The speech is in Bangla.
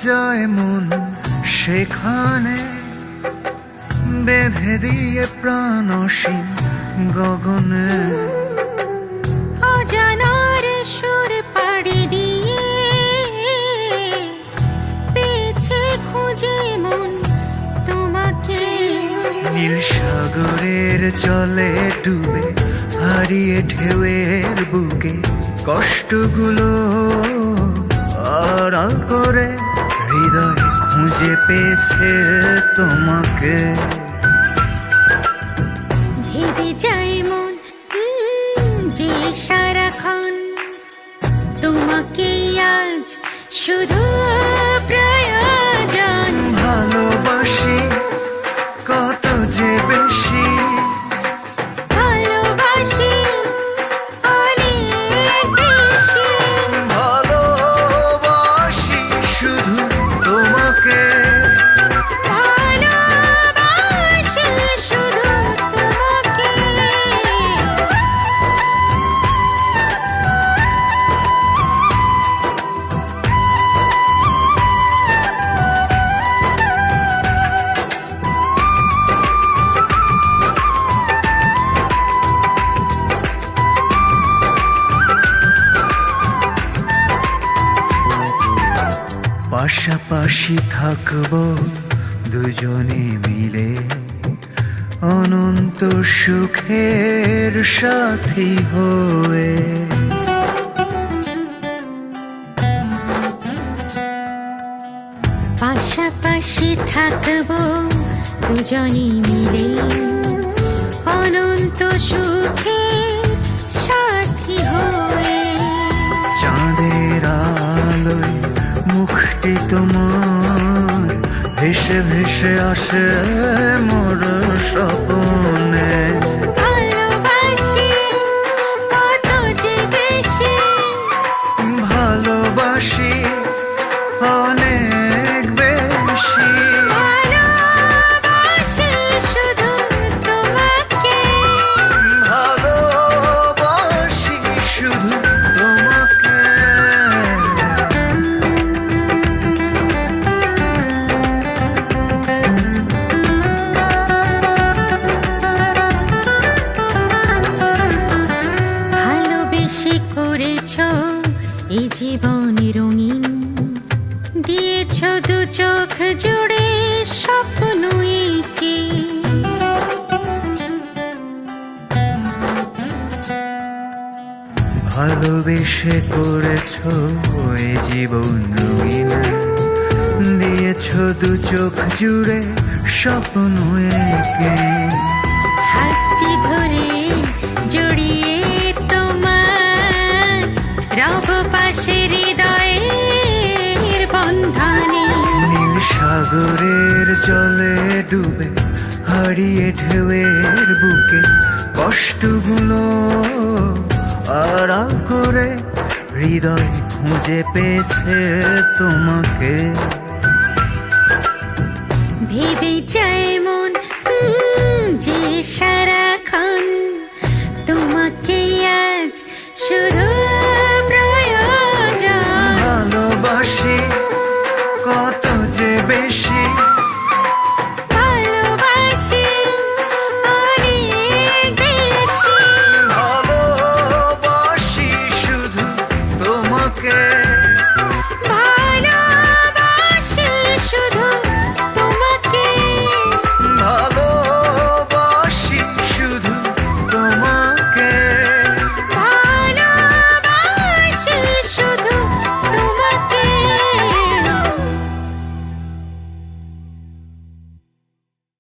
যায় মন সেখানে, বেঁধে দিয়ে প্রাণ অসীম গগনে। অজানার সুর পাড়ি দিয়ে পেয়েছে খুঁজে মন তোমাকে। নীল সাগরের জলে ডুবে হারিয়ে ঢেউয়ের বুকে কষ্টগুলো আড়াল করে হৃদয় খুঁজে পেয়েছে তোমাকে। ভেবে যায় মন যে সারাক্ষণ তোমাকে আজ শুধু প্রয়োজন। ভালোবাসি কত যে বেশি, ভালোবাসি অনেক বেশি। ভালোবাসি শুধু তোমাকে। ভালোবাসি শুধু তোমাকে। পাশাপাশি থাকবো দুজনে মিলে, অনন্ত সুখের সাথী হয়ে। পাশাপাশি থাকবো দুজনে মিলে, অনন্ত সুখে সাথী হয়ে। চাঁদের আলোয় মুখটি তোমার ভেসে ভেসে আসে মোর স্বপ্নে। ভালোবাসি কত যে বেশি, ভালোবাসি অনেক বেশি। ভালোবাসি শুধু তোমাকে। ভালোবাসি শুধু তোমাকে। ভালোবেসে করেছ এই জীবন রঙিন, দিয়েছ দু চোখ জুড়ে স্বপ্ন এঁকে। ভালোবেসে করেছ ওই জীবন রঙিন, দিয়েছ দু চোখ জুড়ে স্বপ্ন এঁকে। হাতটি ধরে জড়িয়ে তোমার রব পাশে হৃদয়ের বন্ধনে। নীল সাগরের জলে ডুবে হারিয়ে ঢেউয়ের বুকে কষ্টগুলো আড়াল করে হৃদয় খুঁজে পেয়েছে তোমাকে। ভেবে যায় মন যে সারাক্ষণ তোমাকে আজ শুধু প্রয়োজন। ভালোবাসি কত যে বেশি,